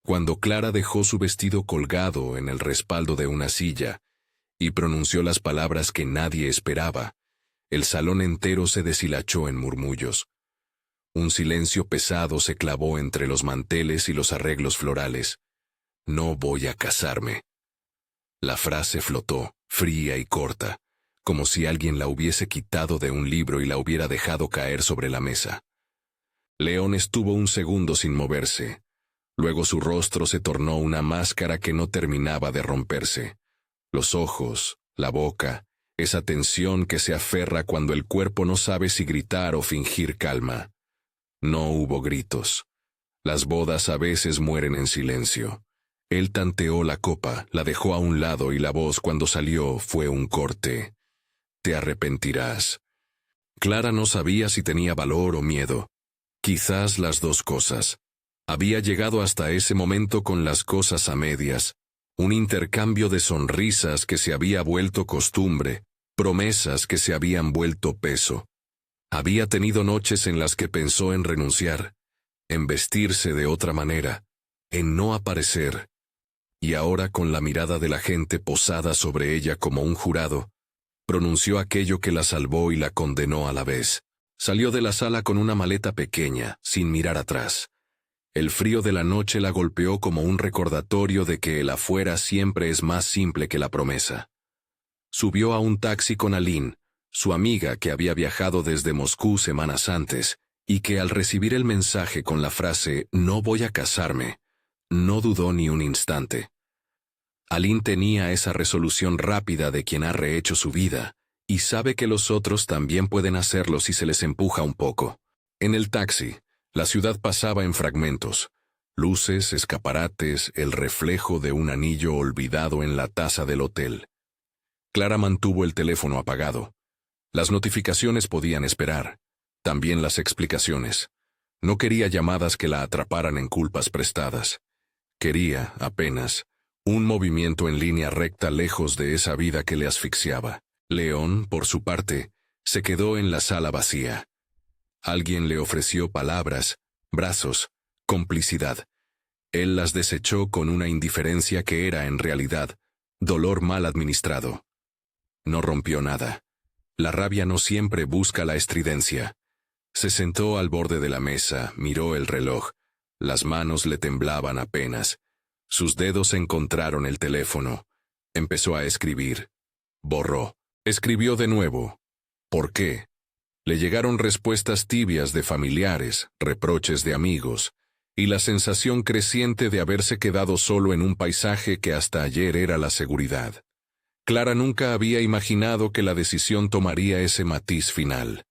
Cuando Clara dejó su vestido colgado en el respaldo de una silla y pronunció las palabras que nadie esperaba, el salón entero se deshilachó en murmullos. Un silencio pesado se clavó entre los manteles y los arreglos florales. No voy a casarme. La frase flotó, fría y corta, como si alguien la hubiese quitado de un libro y la hubiera dejado caer sobre la mesa. León estuvo un segundo sin moverse. Luego su rostro se tornó una máscara que no terminaba de romperse. Los ojos, la boca, esa tensión que se aferra cuando el cuerpo no sabe si gritar o fingir calma. No hubo gritos. Las bodas a veces mueren en silencio. Él tanteó la copa, la dejó a un lado y la voz cuando salió fue un corte. Te arrepentirás. Clara no sabía si tenía valor o miedo. Quizás las dos cosas. Había llegado hasta ese momento con las cosas a medias, un intercambio de sonrisas que se había vuelto costumbre, promesas que se habían vuelto peso. Había tenido noches en las que pensó en renunciar, en vestirse de otra manera, en no aparecer. Y ahora, con la mirada de la gente posada sobre ella como un jurado, pronunció aquello que la salvó y la condenó a la vez. Salió de la sala con una maleta pequeña, sin mirar atrás. El frío de la noche la golpeó como un recordatorio de que el afuera siempre es más simple que la promesa. Subió a un taxi con Aline, su amiga que había viajado desde Moscú semanas antes, y que al recibir el mensaje con la frase «No voy a casarme», no dudó ni un instante. Aline tenía esa resolución rápida de quien ha rehecho su vida, y sabe que los otros también pueden hacerlo si se les empuja un poco. En el taxi, la ciudad pasaba en fragmentos. Luces, escaparates, el reflejo de un anillo olvidado en la taza del hotel. Clara mantuvo el teléfono apagado. Las notificaciones podían esperar. También las explicaciones. No quería llamadas que la atraparan en culpas prestadas. Quería, apenas, un movimiento en línea recta lejos de esa vida que le asfixiaba. León, por su parte, se quedó en la sala vacía. Alguien le ofreció palabras, brazos, complicidad. Él las desechó con una indiferencia que era, en realidad, dolor mal administrado. No rompió nada. La rabia no siempre busca la estridencia. Se sentó al borde de la mesa, miró el reloj. Las manos le temblaban apenas. Sus dedos encontraron el teléfono. Empezó a escribir. Borró. Escribió de nuevo. ¿Por qué? Le llegaron respuestas tibias de familiares, reproches de amigos, y la sensación creciente de haberse quedado solo en un paisaje que hasta ayer era la seguridad. Clara nunca había imaginado que la decisión tomaría ese matiz final.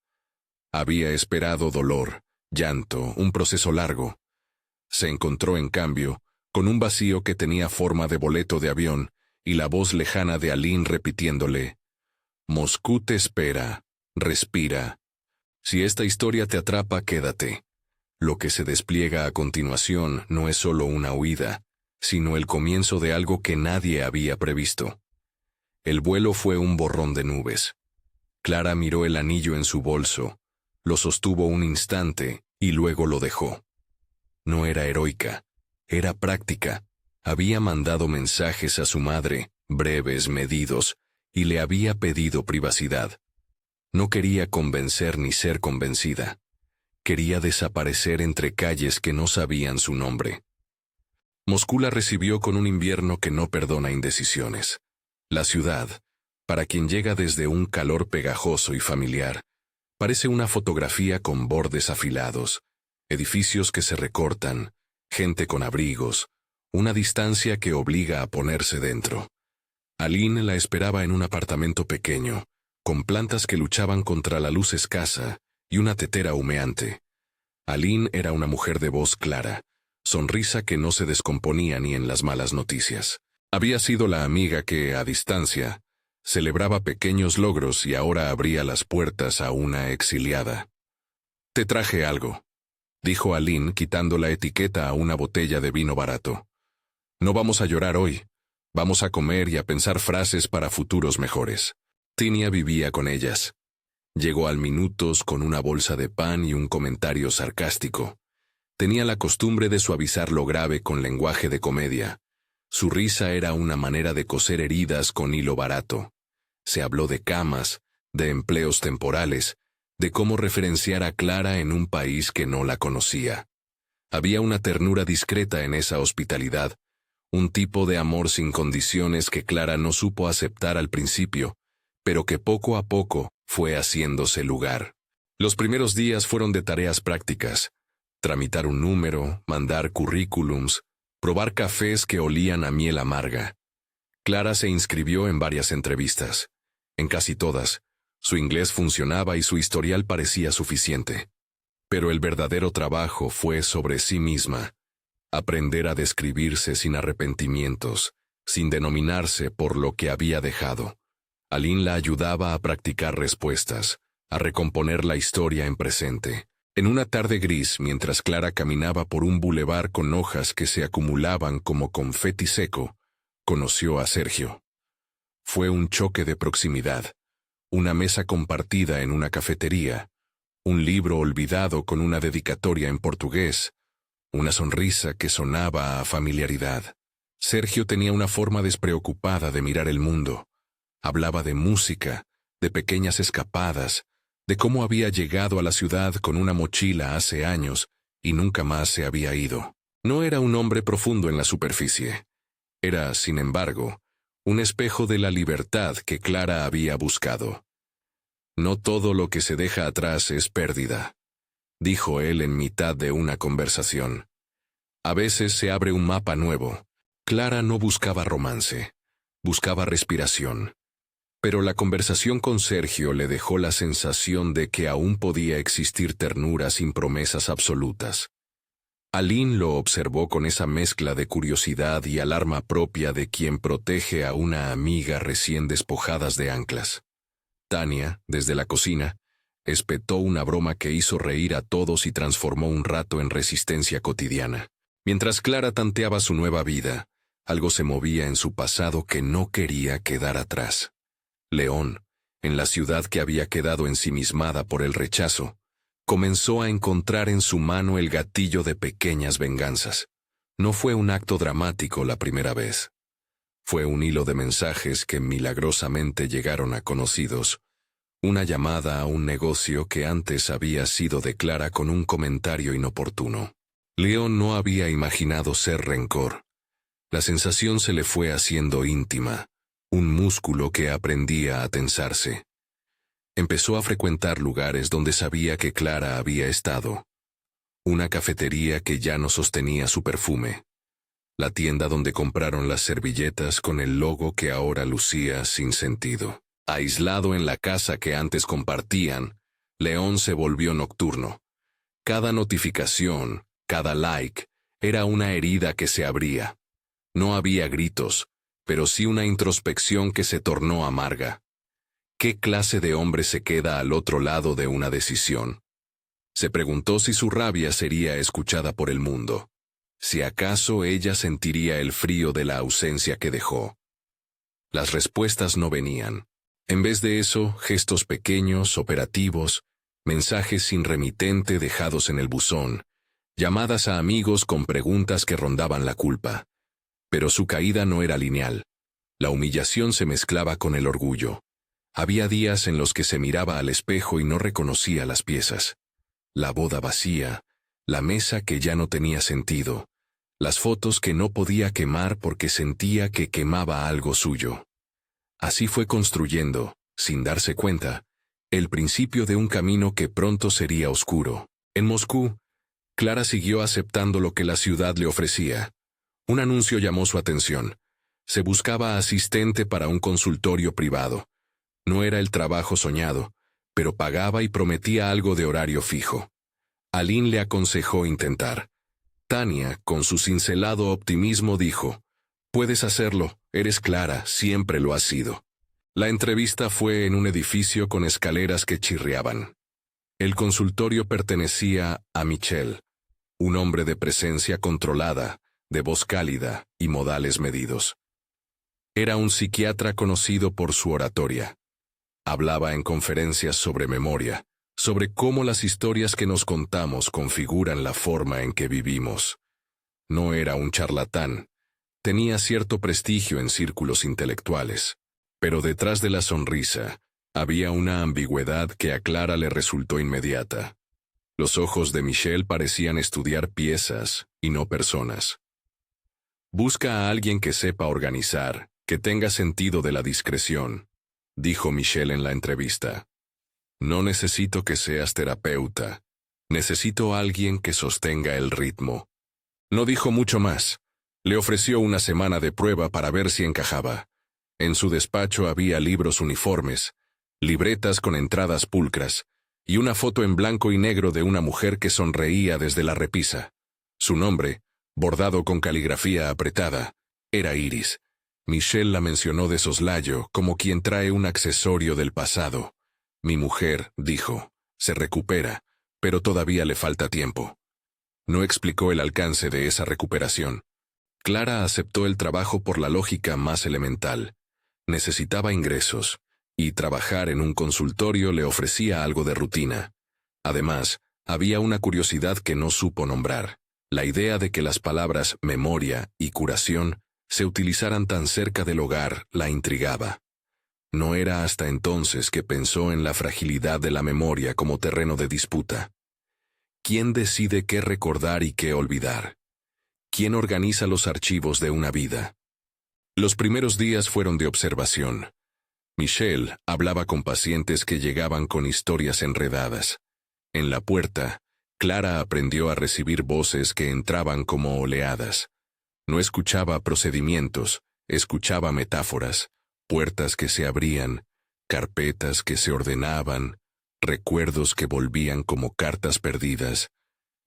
Había esperado dolor, llanto, un proceso largo. Se encontró, en cambio, con un vacío que tenía forma de boleto de avión y la voz lejana de Aline repitiéndole: «Moscú te espera, respira. Si esta historia te atrapa, quédate». Lo que se despliega a continuación no es solo una huida, sino el comienzo de algo que nadie había previsto. El vuelo fue un borrón de nubes. Clara miró el anillo en su bolso, lo sostuvo un instante y luego lo dejó. No era heroica, era práctica. Había mandado mensajes a su madre, breves, medidos, y le había pedido privacidad. No quería convencer ni ser convencida. Quería desaparecer entre calles que no sabían su nombre. Moscú la recibió con un invierno que no perdona indecisiones. La ciudad, para quien llega desde un calor pegajoso y familiar, parece una fotografía con bordes afilados, edificios que se recortan, gente con abrigos, una distancia que obliga a ponerse dentro. Aline la esperaba en un apartamento pequeño, con plantas que luchaban contra la luz escasa y una tetera humeante. Aline era una mujer de voz clara, sonrisa que no se descomponía ni en las malas noticias. Había sido la amiga que, a distancia, celebraba pequeños logros y ahora abría las puertas a una exiliada. «Te traje algo», dijo Aline quitando la etiqueta a una botella de vino barato. «No vamos a llorar hoy. Vamos a comer y a pensar frases para futuros mejores». Tinia vivía con ellas. Llegó al minutos con una bolsa de pan y un comentario sarcástico. Tenía la costumbre de suavizar lo grave con lenguaje de comedia. Su risa era una manera de coser heridas con hilo barato. Se habló de camas, de empleos temporales, de cómo referenciar a Clara en un país que no la conocía. Había una ternura discreta en esa hospitalidad, un tipo de amor sin condiciones que Clara no supo aceptar al principio, pero que poco a poco fue haciéndose lugar. Los primeros días fueron de tareas prácticas: tramitar un número, mandar currículums, probar cafés que olían a miel amarga. Clara se inscribió en varias entrevistas. En casi todas, su inglés funcionaba y su historial parecía suficiente. Pero el verdadero trabajo fue sobre sí misma. Aprender a describirse sin arrepentimientos, sin denominarse por lo que había dejado. Aline la ayudaba a practicar respuestas, a recomponer la historia en presente. En una tarde gris, mientras Clara caminaba por un bulevar con hojas que se acumulaban como confeti seco, conoció a Sergio. Fue un choque de proximidad, una mesa compartida en una cafetería, un libro olvidado con una dedicatoria en portugués, una sonrisa que sonaba a familiaridad. Sergio tenía una forma despreocupada de mirar el mundo. Hablaba de música, de pequeñas escapadas, de cómo había llegado a la ciudad con una mochila hace años y nunca más se había ido. No era un hombre profundo en la superficie. Era, sin embargo, un espejo de la libertad que Clara había buscado. No todo lo que se deja atrás es pérdida, dijo él en mitad de una conversación. A veces se abre un mapa nuevo. Clara no buscaba romance, buscaba respiración. Pero la conversación con Sergio le dejó la sensación de que aún podía existir ternura sin promesas absolutas. Aline lo observó con esa mezcla de curiosidad y alarma propia de quien protege a una amiga recién despojadas de anclas. Tania, desde la cocina, espetó una broma que hizo reír a todos y transformó un rato en resistencia cotidiana. Mientras Clara tanteaba su nueva vida, algo se movía en su pasado que no quería quedar atrás. León, en la ciudad que había quedado ensimismada por el rechazo, comenzó a encontrar en su mano el gatillo de pequeñas venganzas. No fue un acto dramático la primera vez. Fue un hilo de mensajes que milagrosamente llegaron a conocidos. Una llamada a un negocio que antes había sido de Clara con un comentario inoportuno. León no había imaginado ser rencor. La sensación se le fue haciendo íntima, un músculo que aprendía a tensarse. Empezó a frecuentar lugares donde sabía que Clara había estado. Una cafetería que ya no sostenía su perfume. La tienda donde compraron las servilletas con el logo que ahora lucía sin sentido. Aislado en la casa que antes compartían, León se volvió nocturno. Cada notificación, cada like, era una herida que se abría. No había gritos, pero sí una introspección que se tornó amarga. ¿Qué clase de hombre se queda al otro lado de una decisión? Se preguntó si su rabia sería escuchada por el mundo. Si acaso ella sentiría el frío de la ausencia que dejó. Las respuestas no venían. En vez de eso, gestos pequeños, operativos, mensajes sin remitente dejados en el buzón, llamadas a amigos con preguntas que rondaban la culpa. Pero su caída no era lineal. La humillación se mezclaba con el orgullo. Había días en los que se miraba al espejo y no reconocía las piezas. La boda vacía, la mesa que ya no tenía sentido, las fotos que no podía quemar porque sentía que quemaba algo suyo. Así fue construyendo, sin darse cuenta, el principio de un camino que pronto sería oscuro. En Moscú, Clara siguió aceptando lo que la ciudad le ofrecía. Un anuncio llamó su atención. Se buscaba asistente para un consultorio privado. No era el trabajo soñado, pero pagaba y prometía algo de horario fijo. Aline le aconsejó intentar. Tania, con su cincelado optimismo, dijo: «Puedes hacerlo, eres Clara, siempre lo has sido». La entrevista fue en un edificio con escaleras que chirriaban. El consultorio pertenecía a Michel, un hombre de presencia controlada, de voz cálida y modales medidos. Era un psiquiatra conocido por su oratoria. Hablaba en conferencias sobre memoria, sobre cómo las historias que nos contamos configuran la forma en que vivimos. No era un charlatán. Tenía cierto prestigio en círculos intelectuales. Pero detrás de la sonrisa, había una ambigüedad que a Clara le resultó inmediata. Los ojos de Michelle parecían estudiar piezas y no personas. «Busca a alguien que sepa organizar, que tenga sentido de la discreción», dijo Michelle en la entrevista. «No necesito que seas terapeuta. Necesito a alguien que sostenga el ritmo». No dijo mucho más. Le ofreció una semana de prueba para ver si encajaba. En su despacho había libros uniformes, libretas con entradas pulcras, y una foto en blanco y negro de una mujer que sonreía desde la repisa. Su nombre, bordado con caligrafía apretada, era Iris. Michelle la mencionó de soslayo, como quien trae un accesorio del pasado. «Mi mujer», dijo, «se recupera, pero todavía le falta tiempo». No explicó el alcance de esa recuperación. Clara aceptó el trabajo por la lógica más elemental. Necesitaba ingresos, y trabajar en un consultorio le ofrecía algo de rutina. Además, había una curiosidad que no supo nombrar. La idea de que las palabras memoria y curación se utilizaran tan cerca del hogar la intrigaba. No era hasta entonces que pensó en la fragilidad de la memoria como terreno de disputa. ¿Quién decide qué recordar y qué olvidar? ¿Quién organiza los archivos de una vida? Los primeros días fueron de observación. Michelle hablaba con pacientes que llegaban con historias enredadas. En la puerta, Clara aprendió a recibir voces que entraban como oleadas. No escuchaba procedimientos, escuchaba metáforas, puertas que se abrían, carpetas que se ordenaban, recuerdos que volvían como cartas perdidas.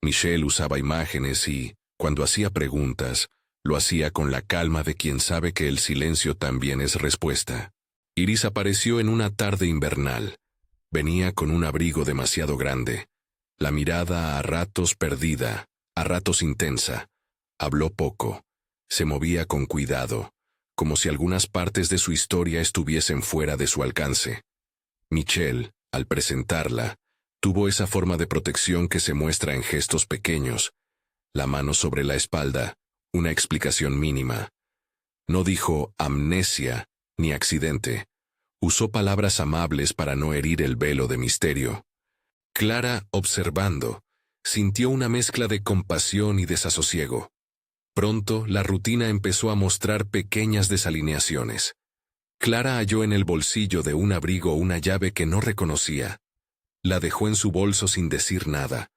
Michelle usaba imágenes y, cuando hacía preguntas, lo hacía con la calma de quien sabe que el silencio también es respuesta. Iris apareció en una tarde invernal. Venía con un abrigo demasiado grande, la mirada a ratos perdida, a ratos intensa. Habló poco, se movía con cuidado, como si algunas partes de su historia estuviesen fuera de su alcance. Michelle, al presentarla, tuvo esa forma de protección que se muestra en gestos pequeños, la mano sobre la espalda, una explicación mínima. No dijo amnesia ni accidente. Usó palabras amables para no herir el velo de misterio. Clara, observando, sintió una mezcla de compasión y desasosiego. Pronto, la rutina empezó a mostrar pequeñas desalineaciones. Clara halló en el bolsillo de un abrigo una llave que no reconocía. La dejó en su bolso sin decir nada,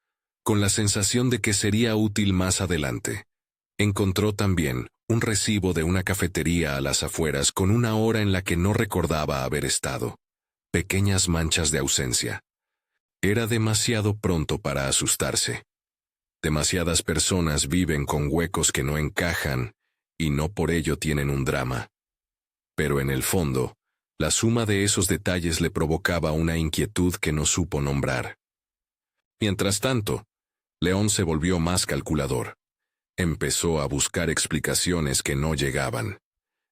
con la sensación de que sería útil más adelante. Encontró también un recibo de una cafetería a las afueras con una hora en la que no recordaba haber estado. Pequeñas manchas de ausencia. Era demasiado pronto para asustarse. Demasiadas personas viven con huecos que no encajan y no por ello tienen un drama. Pero en el fondo, la suma de esos detalles le provocaba una inquietud que no supo nombrar. Mientras tanto, León se volvió más calculador. Empezó a buscar explicaciones que no llegaban.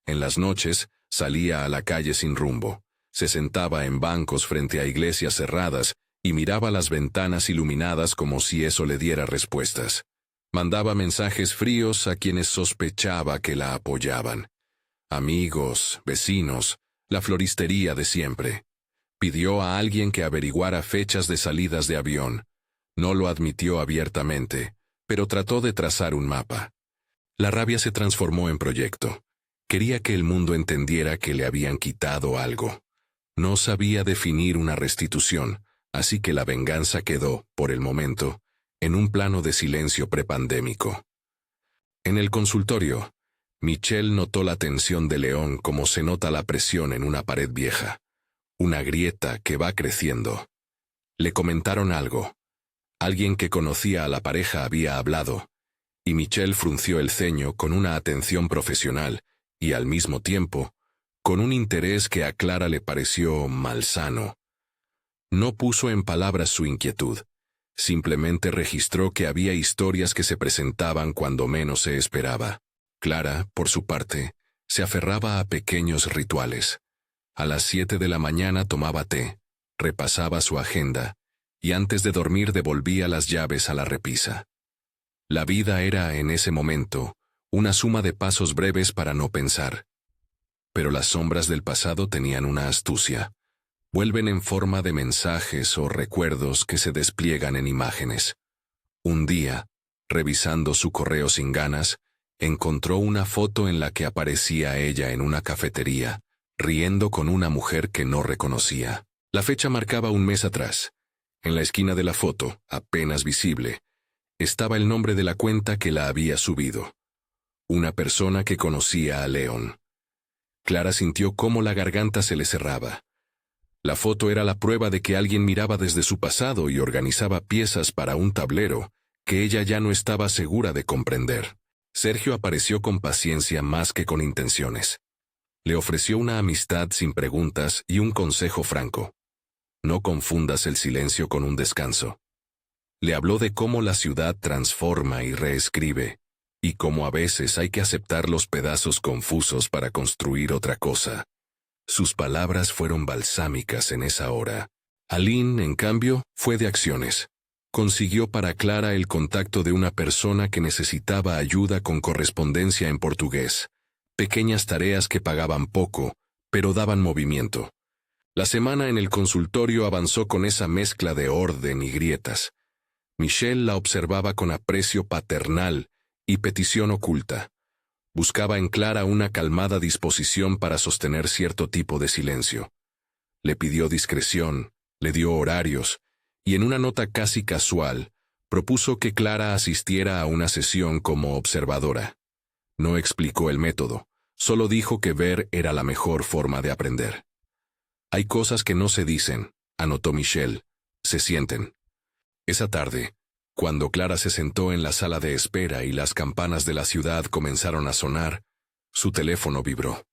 En las noches, salía a la calle sin rumbo, se sentaba en bancos frente a iglesias cerradas y miraba las ventanas iluminadas como si eso le diera respuestas. Mandaba mensajes fríos a quienes sospechaba que la apoyaban. Amigos, vecinos, la floristería de siempre. Pidió a alguien que averiguara fechas de salidas de avión. No lo admitió abiertamente, pero trató de trazar un mapa. La rabia se transformó en proyecto. Quería que el mundo entendiera que le habían quitado algo. No sabía definir una restitución, así que la venganza quedó, por el momento, en un plano de silencio prepandémico. En el consultorio, Michelle notó la tensión de León como se nota la presión en una pared vieja. Una grieta que va creciendo. Le comentaron algo. Alguien que conocía a la pareja había hablado, y Michelle frunció el ceño con una atención profesional y, al mismo tiempo, con un interés que a Clara le pareció malsano. No puso en palabras su inquietud. Simplemente registró que había historias que se presentaban cuando menos se esperaba. Clara, por su parte, se aferraba a pequeños rituales. A las 7 de la mañana tomaba té, repasaba su agenda, y antes de dormir devolvía las llaves a la repisa. La vida era, en ese momento, una suma de pasos breves para no pensar. Pero las sombras del pasado tenían una astucia. Vuelven en forma de mensajes o recuerdos que se despliegan en imágenes. Un día, revisando su correo sin ganas, encontró una foto en la que aparecía ella en una cafetería, riendo con una mujer que no reconocía. La fecha marcaba un mes atrás. En la esquina de la foto, apenas visible, estaba el nombre de la cuenta que la había subido. Una persona que conocía a Leon. Clara sintió cómo la garganta se le cerraba. La foto era la prueba de que alguien miraba desde su pasado y organizaba piezas para un tablero que ella ya no estaba segura de comprender. Sergio apareció con paciencia más que con intenciones. Le ofreció una amistad sin preguntas y un consejo franco. No confundas el silencio con un descanso. Le habló de cómo la ciudad transforma y reescribe, y cómo a veces hay que aceptar los pedazos confusos para construir otra cosa. Sus palabras fueron balsámicas en esa hora. Aline, en cambio, fue de acciones. Consiguió para Clara el contacto de una persona que necesitaba ayuda con correspondencia en portugués. Pequeñas tareas que pagaban poco, pero daban movimiento. La semana en el consultorio avanzó con esa mezcla de orden y grietas. Michelle la observaba con aprecio paternal y petición oculta. Buscaba en Clara una calmada disposición para sostener cierto tipo de silencio. Le pidió discreción, le dio horarios, y en una nota casi casual, propuso que Clara asistiera a una sesión como observadora. No explicó el método, solo dijo que ver era la mejor forma de aprender. Hay cosas que no se dicen, anotó Michelle, se sienten. Esa tarde, cuando Clara se sentó en la sala de espera y las campanas de la ciudad comenzaron a sonar, su teléfono vibró.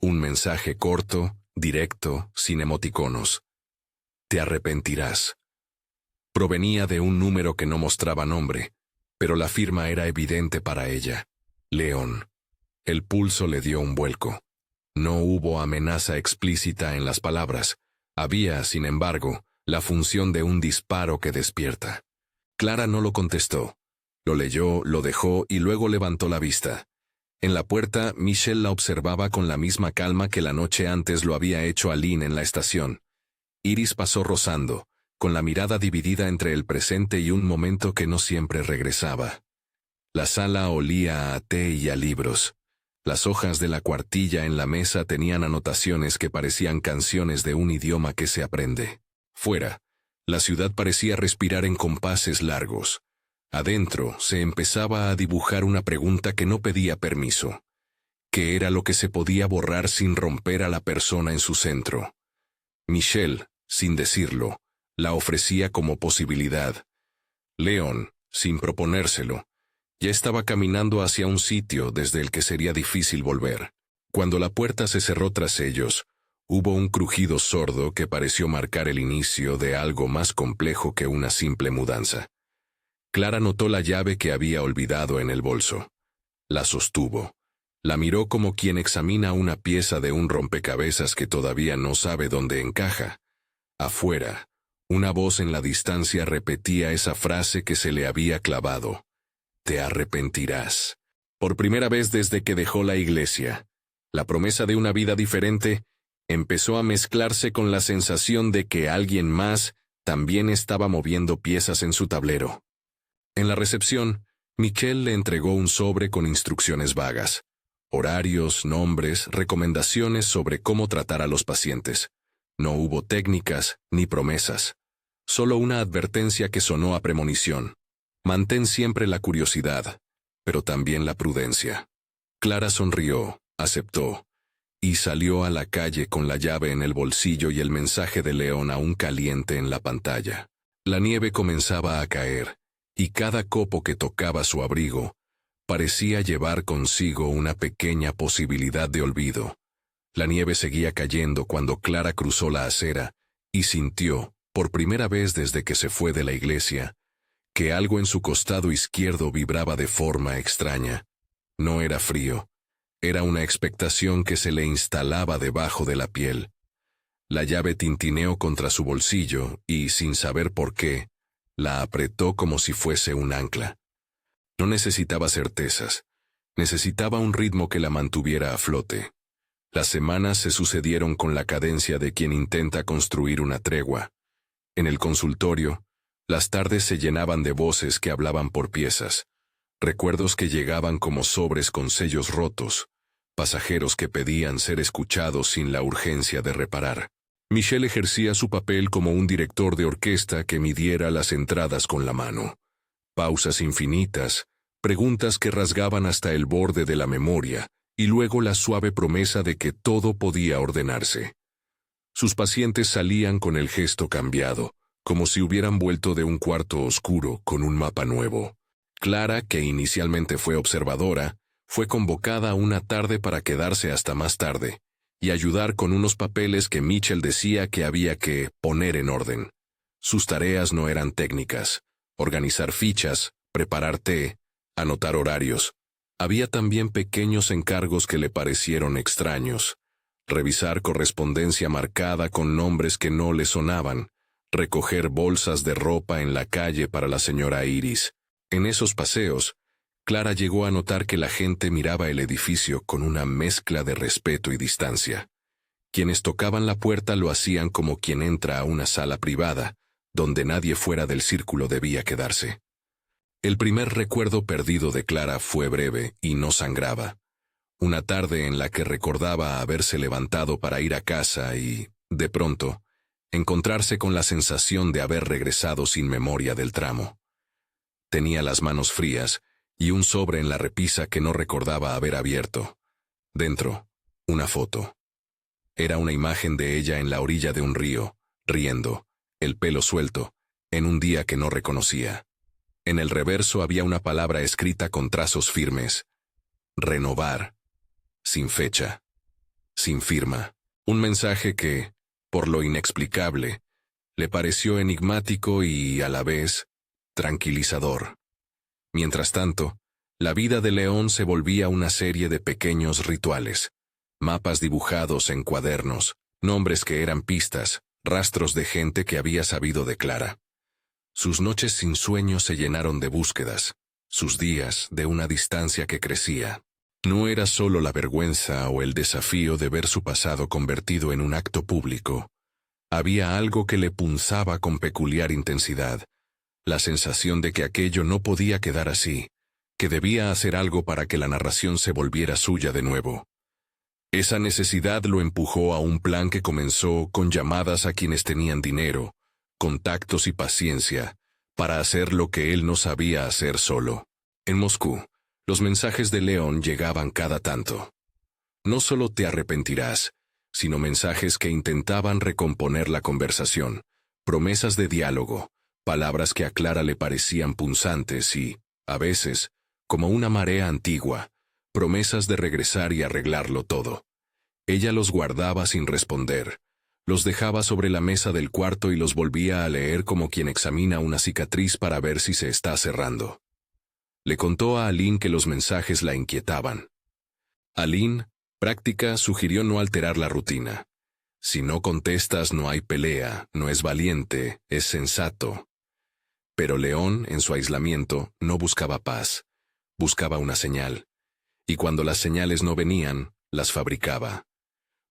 Un mensaje corto, directo, sin emoticonos. Te arrepentirás. Provenía de un número que no mostraba nombre, pero la firma era evidente para ella. Leon. El pulso le dio un vuelco. No hubo amenaza explícita en las palabras. Había, sin embargo, la función de un disparo que despierta. Clara no lo contestó. Lo leyó, lo dejó y luego levantó la vista. En la puerta, Michelle la observaba con la misma calma que la noche antes lo había hecho Aline en la estación. Iris pasó rozando, con la mirada dividida entre el presente y un momento que no siempre regresaba. La sala olía a té y a libros. Las hojas de la cuartilla en la mesa tenían anotaciones que parecían canciones de un idioma que se aprende. Fuera, la ciudad parecía respirar en compases largos. Adentro se empezaba a dibujar una pregunta que no pedía permiso. ¿Qué era lo que se podía borrar sin romper a la persona en su centro? Michelle, sin decirlo, la ofrecía como posibilidad. Leon, sin proponérselo, ya estaba caminando hacia un sitio desde el que sería difícil volver. Cuando la puerta se cerró tras ellos, hubo un crujido sordo que pareció marcar el inicio de algo más complejo que una simple mudanza. Clara notó la llave que había olvidado en el bolso. La sostuvo. La miró como quien examina una pieza de un rompecabezas que todavía no sabe dónde encaja. Afuera, una voz en la distancia repetía esa frase que se le había clavado. Te arrepentirás. Por primera vez desde que dejó la iglesia, la promesa de una vida diferente empezó a mezclarse con la sensación de que alguien más también estaba moviendo piezas en su tablero. En la recepción, Michelle le entregó un sobre con instrucciones vagas. Horarios, nombres, recomendaciones sobre cómo tratar a los pacientes. No hubo técnicas ni promesas. Solo una advertencia que sonó a premonición. Mantén siempre la curiosidad, pero también la prudencia. Clara sonrió, aceptó, y salió a la calle con la llave en el bolsillo y el mensaje de Leon aún caliente en la pantalla. La nieve comenzaba a caer, y cada copo que tocaba su abrigo parecía llevar consigo una pequeña posibilidad de olvido. La nieve seguía cayendo cuando Clara cruzó la acera y sintió, por primera vez desde que se fue de la iglesia, que algo en su costado izquierdo vibraba de forma extraña. No era frío, era una expectación que se le instalaba debajo de la piel. La llave tintineó contra su bolsillo y, sin saber por qué, la apretó como si fuese un ancla. No necesitaba certezas. Necesitaba un ritmo que la mantuviera a flote. Las semanas se sucedieron con la cadencia de quien intenta construir una tregua. En el consultorio, las tardes se llenaban de voces que hablaban por piezas, recuerdos que llegaban como sobres con sellos rotos, pasajeros que pedían ser escuchados sin la urgencia de reparar. Michel ejercía su papel como un director de orquesta que midiera las entradas con la mano. Pausas infinitas, preguntas que rasgaban hasta el borde de la memoria, y luego la suave promesa de que todo podía ordenarse. Sus pacientes salían con el gesto cambiado, como si hubieran vuelto de un cuarto oscuro con un mapa nuevo. Clara, que inicialmente fue observadora, fue convocada una tarde para quedarse hasta más tarde y ayudar con unos papeles que Mitchell decía que había que poner en orden. Sus tareas no eran técnicas: organizar fichas, preparar té, anotar horarios. Había también pequeños encargos que le parecieron extraños: revisar correspondencia marcada con nombres que no le sonaban, recoger bolsas de ropa en la calle para la señora Iris. En esos paseos, Clara llegó a notar que la gente miraba el edificio con una mezcla de respeto y distancia. Quienes tocaban la puerta lo hacían como quien entra a una sala privada, donde nadie fuera del círculo debía quedarse. El primer recuerdo perdido de Clara fue breve y no sangraba. Una tarde en la que recordaba haberse levantado para ir a casa y, de pronto, encontrarse con la sensación de haber regresado sin memoria del tramo. Tenía las manos frías y un sobre en la repisa que no recordaba haber abierto. Dentro, una foto. Era una imagen de ella en la orilla de un río, riendo, el pelo suelto, en un día que no reconocía. En el reverso había una palabra escrita con trazos firmes: renovar. Sin fecha. Sin firma. Un mensaje que, por lo inexplicable, le pareció enigmático y, a la vez, tranquilizador. Mientras tanto, la vida de León se volvía una serie de pequeños rituales: mapas dibujados en cuadernos, nombres que eran pistas, rastros de gente que había sabido de Clara. Sus noches sin sueño se llenaron de búsquedas, sus días de una distancia que crecía. No era solo la vergüenza o el desafío de ver su pasado convertido en un acto público. Había algo que le punzaba con peculiar intensidad: la sensación de que aquello no podía quedar así, que debía hacer algo para que la narración se volviera suya de nuevo. Esa necesidad lo empujó a un plan que comenzó con llamadas a quienes tenían dinero, contactos y paciencia, para hacer lo que él no sabía hacer solo. En Moscú, los mensajes de León llegaban cada tanto. No solo te arrepentirás, sino mensajes que intentaban recomponer la conversación, promesas de diálogo, palabras que a Clara le parecían punzantes y, a veces, como una marea antigua, promesas de regresar y arreglarlo todo. Ella los guardaba sin responder, los dejaba sobre la mesa del cuarto y los volvía a leer como quien examina una cicatriz para ver si se está cerrando. Le contó a Aline que los mensajes la inquietaban. Aline, práctica, sugirió no alterar la rutina. Si no contestas no hay pelea, no es valiente, es sensato. Pero León, en su aislamiento, no buscaba paz, buscaba una señal. Y cuando las señales no venían, las fabricaba.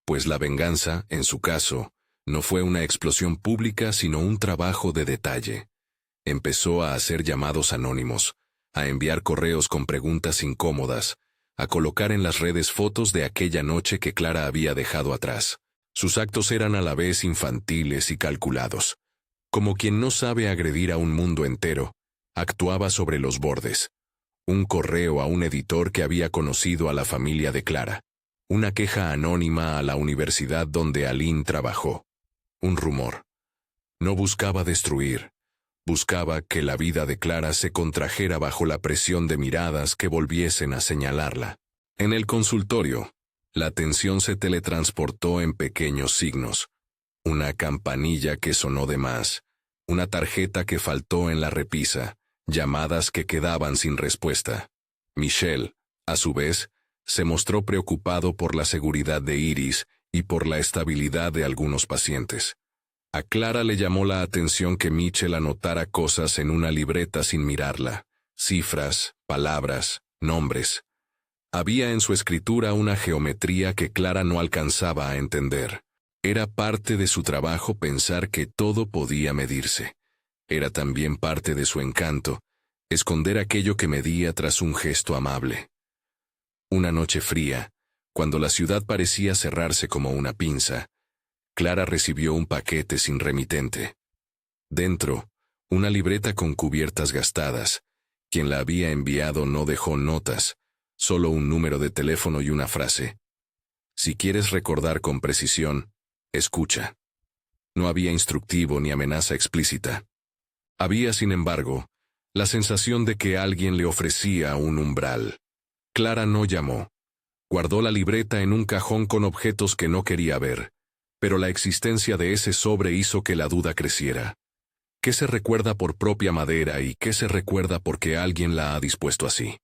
Pues la venganza, en su caso, no fue una explosión pública sino un trabajo de detalle. Empezó a hacer llamados anónimos, a enviar correos con preguntas incómodas, a colocar en las redes fotos de aquella noche que Clara había dejado atrás. Sus actos eran a la vez infantiles y calculados. Como quien no sabe agredir a un mundo entero, actuaba sobre los bordes. Un correo a un editor que había conocido a la familia de Clara. Una queja anónima a la universidad donde Aline trabajó. Un rumor. No buscaba destruir. Buscaba que la vida de Clara se contrajera bajo la presión de miradas que volviesen a señalarla. En el consultorio, la atención se teletransportó en pequeños signos. Una campanilla que sonó de más, una tarjeta que faltó en la repisa, llamadas que quedaban sin respuesta. Michel, a su vez, se mostró preocupado por la seguridad de Iris y por la estabilidad de algunos pacientes. A Clara le llamó la atención que Mitchell anotara cosas en una libreta sin mirarla, cifras, palabras, nombres. Había en su escritura una geometría que Clara no alcanzaba a entender. Era parte de su trabajo pensar que todo podía medirse. Era también parte de su encanto, esconder aquello que medía tras un gesto amable. Una noche fría, cuando la ciudad parecía cerrarse como una pinza, Clara recibió un paquete sin remitente. Dentro, una libreta con cubiertas gastadas. Quien la había enviado no dejó notas, solo un número de teléfono y una frase. Si quieres recordar con precisión, escucha. No había instructivo ni amenaza explícita. Había, sin embargo, la sensación de que alguien le ofrecía un umbral. Clara no llamó. Guardó la libreta en un cajón con objetos que no quería ver, pero la existencia de ese sobre hizo que la duda creciera. ¿Qué se recuerda por propia madera y qué se recuerda porque alguien la ha dispuesto así?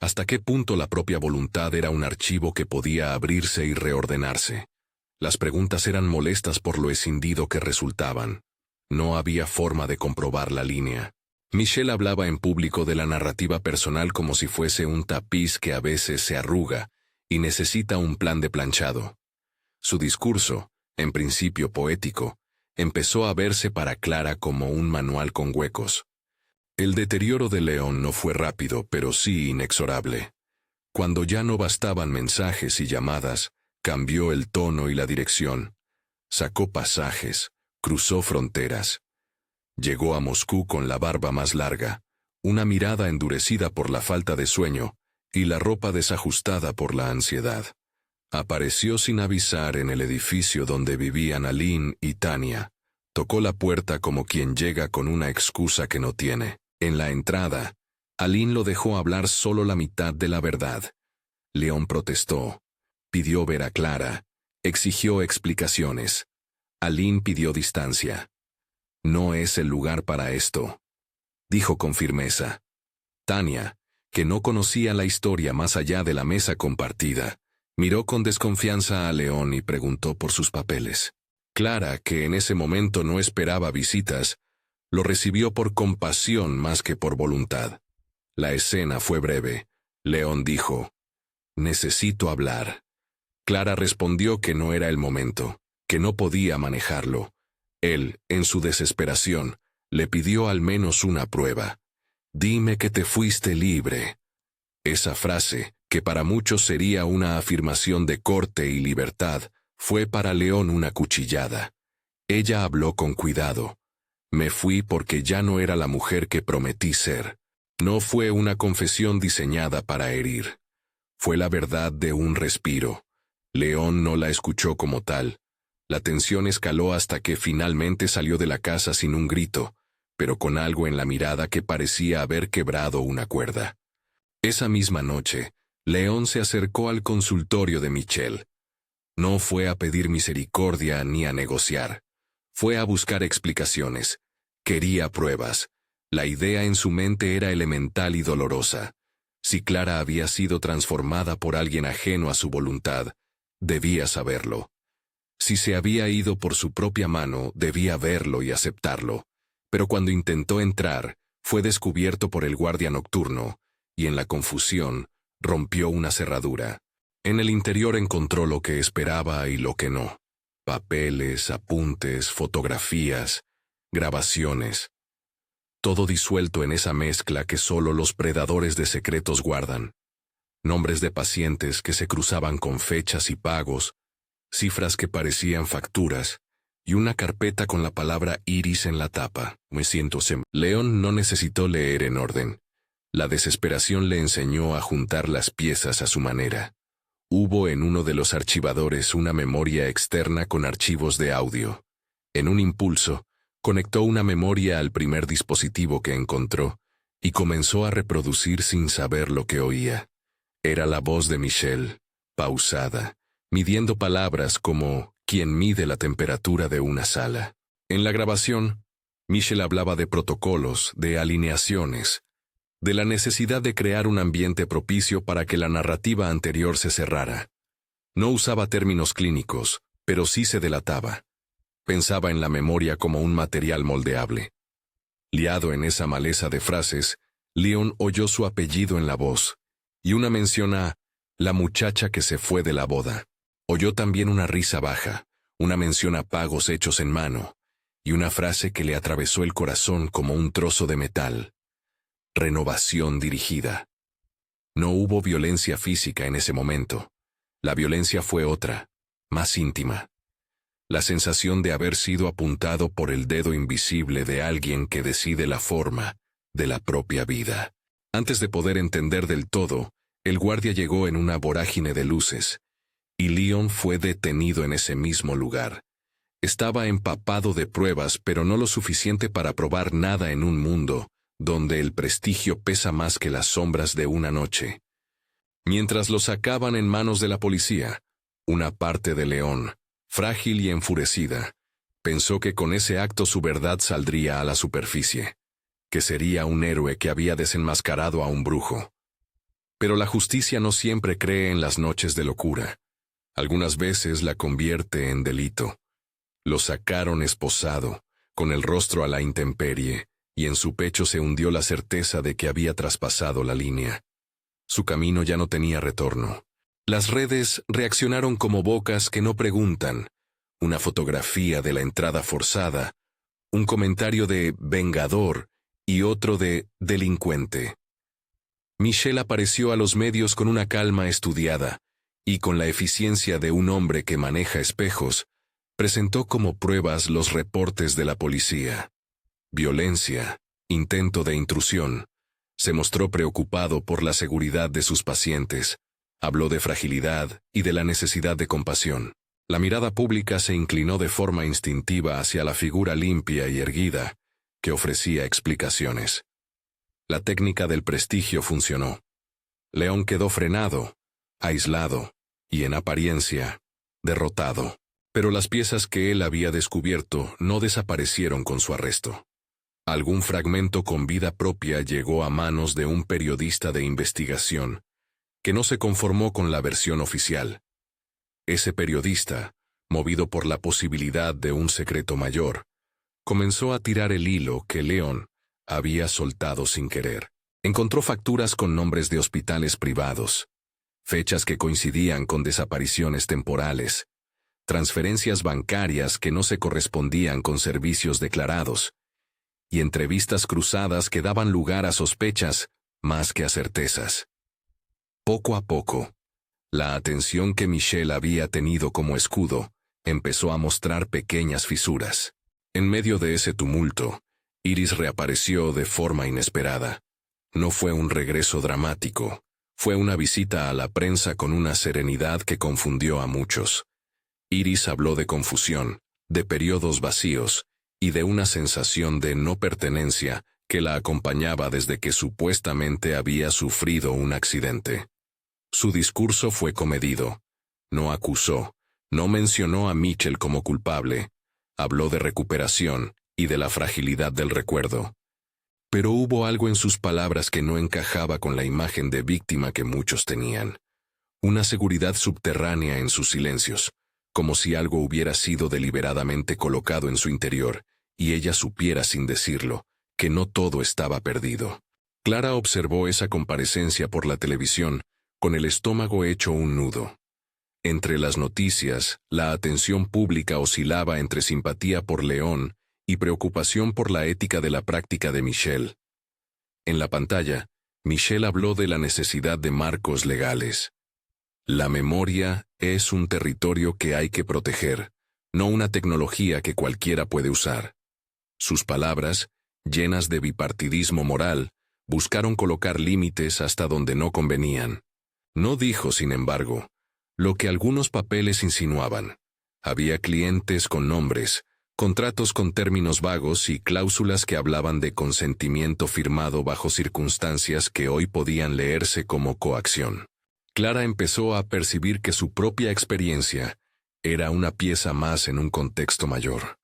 ¿Hasta qué punto la propia voluntad era un archivo que podía abrirse y reordenarse? Las preguntas eran molestas por lo escindido que resultaban. No había forma de comprobar la línea. Michelle hablaba en público de la narrativa personal como si fuese un tapiz que a veces se arruga y necesita un plan de planchado. Su discurso, en principio poético, empezó a verse para Clara como un manual con huecos. El deterioro de León no fue rápido, pero sí inexorable. Cuando ya no bastaban mensajes y llamadas, cambió el tono y la dirección. Sacó pasajes, cruzó fronteras. Llegó a Moscú con la barba más larga, una mirada endurecida por la falta de sueño y la ropa desajustada por la ansiedad. Apareció sin avisar en el edificio donde vivían Aline y Tania. Tocó la puerta como quien llega con una excusa que no tiene. En la entrada, Aline lo dejó hablar solo la mitad de la verdad. León protestó. Pidió ver a Clara. Exigió explicaciones. Aline pidió distancia. No es el lugar para esto, dijo con firmeza. Tania, que no conocía la historia más allá de la mesa compartida, miró con desconfianza a León y preguntó por sus papeles. Clara, que en ese momento no esperaba visitas, lo recibió por compasión más que por voluntad. La escena fue breve. León dijo, «Necesito hablar». Clara respondió que no era el momento, que no podía manejarlo. Él, en su desesperación, le pidió al menos una prueba. «Dime que te fuiste libre». Esa frase, que para muchos sería una afirmación de corte y libertad, fue para León una cuchillada. Ella habló con cuidado. «Me fui porque ya no era la mujer que prometí ser». No fue una confesión diseñada para herir. Fue la verdad de un respiro. León no la escuchó como tal. La tensión escaló hasta que finalmente salió de la casa sin un grito, pero con algo en la mirada que parecía haber quebrado una cuerda. Esa misma noche, León se acercó al consultorio de Michelle. No fue a pedir misericordia ni a negociar. Fue a buscar explicaciones. Quería pruebas. La idea en su mente era elemental y dolorosa. Si Clara había sido transformada por alguien ajeno a su voluntad, debía saberlo. Si se había ido por su propia mano, debía verlo y aceptarlo. Pero cuando intentó entrar, fue descubierto por el guardia nocturno, y en la confusión, rompió una cerradura. En el interior encontró lo que esperaba y lo que no. Papeles, apuntes, fotografías, grabaciones. Todo disuelto en esa mezcla que solo los predadores de secretos guardan. Nombres de pacientes que se cruzaban con fechas y pagos, cifras que parecían facturas, y una carpeta con la palabra Iris en la tapa. León no necesitó leer en orden. La desesperación le enseñó a juntar las piezas a su manera. Hubo en uno de los archivadores una memoria externa con archivos de audio. En un impulso, conectó una memoria al primer dispositivo que encontró y comenzó a reproducir sin saber lo que oía. Era la voz de Michelle, pausada, midiendo palabras como quien mide la temperatura de una sala. En la grabación, Michelle hablaba de protocolos, de alineaciones, de la necesidad de crear un ambiente propicio para que la narrativa anterior se cerrara. No usaba términos clínicos, pero sí se delataba. Pensaba en la memoria como un material moldeable. Liado en esa maleza de frases, Leon oyó su apellido en la voz, y una mención a la muchacha que se fue de la boda. Oyó también una risa baja, una mención a pagos hechos en mano, y una frase que le atravesó el corazón como un trozo de metal. Renovación dirigida. No hubo violencia física en ese momento. La violencia fue otra, más íntima. La sensación de haber sido apuntado por el dedo invisible de alguien que decide la forma de la propia vida. Antes de poder entender del todo, el guardia llegó en una vorágine de luces, y Leon fue detenido en ese mismo lugar. Estaba empapado de pruebas, pero no lo suficiente para probar nada en un mundo donde el prestigio pesa más que las sombras de una noche. Mientras lo sacaban en manos de la policía, una parte de Leon, frágil y enfurecida, pensó que con ese acto su verdad saldría a la superficie, que sería un héroe que había desenmascarado a un brujo. Pero la justicia no siempre cree en las noches de locura. Algunas veces la convierte en delito. Lo sacaron esposado, con el rostro a la intemperie, y en su pecho se hundió la certeza de que había traspasado la línea. Su camino ya no tenía retorno. Las redes reaccionaron como bocas que no preguntan. Una fotografía de la entrada forzada, un comentario de vengador y otro de delincuente. Michelle apareció a los medios con una calma estudiada, y con la eficiencia de un hombre que maneja espejos, presentó como pruebas los reportes de la policía. Violencia, intento de intrusión. Se mostró preocupado por la seguridad de sus pacientes. Habló de fragilidad y de la necesidad de compasión. La mirada pública se inclinó de forma instintiva hacia la figura limpia y erguida, que ofrecía explicaciones. La técnica del prestigio funcionó. León quedó frenado, aislado, y en apariencia, derrotado. Pero las piezas que él había descubierto no desaparecieron con su arresto. Algún fragmento con vida propia llegó a manos de un periodista de investigación, que no se conformó con la versión oficial. Ese periodista, movido por la posibilidad de un secreto mayor, comenzó a tirar el hilo que Leon había soltado sin querer. Encontró facturas con nombres de hospitales privados, fechas que coincidían con desapariciones temporales, transferencias bancarias que no se correspondían con servicios declarados, y entrevistas cruzadas que daban lugar a sospechas más que a certezas. Poco a poco, la atención que Michelle había tenido como escudo empezó a mostrar pequeñas fisuras. En medio de ese tumulto, Iris reapareció de forma inesperada. No fue un regreso dramático, fue una visita a la prensa con una serenidad que confundió a muchos. Iris habló de confusión, de periodos vacíos, y de una sensación de no pertenencia que la acompañaba desde que supuestamente había sufrido un accidente. Su discurso fue comedido. No acusó, no mencionó a Mitchell como culpable. Habló de recuperación y de la fragilidad del recuerdo. Pero hubo algo en sus palabras que no encajaba con la imagen de víctima que muchos tenían. Una seguridad subterránea en sus silencios, como si algo hubiera sido deliberadamente colocado en su interior, y ella supiera sin decirlo, que no todo estaba perdido. Clara observó esa comparecencia por la televisión, con el estómago hecho un nudo. Entre las noticias, la atención pública oscilaba entre simpatía por León y preocupación por la ética de la práctica de Michelle. En la pantalla, Michelle habló de la necesidad de marcos legales. La memoria es un territorio que hay que proteger, no una tecnología que cualquiera puede usar. Sus palabras, llenas de bipartidismo moral, buscaron colocar límites hasta donde no convenían. No dijo, sin embargo, lo que algunos papeles insinuaban. Había clientes con nombres, contratos con términos vagos y cláusulas que hablaban de consentimiento firmado bajo circunstancias que hoy podían leerse como coacción. Clara empezó a percibir que su propia experiencia era una pieza más en un contexto mayor.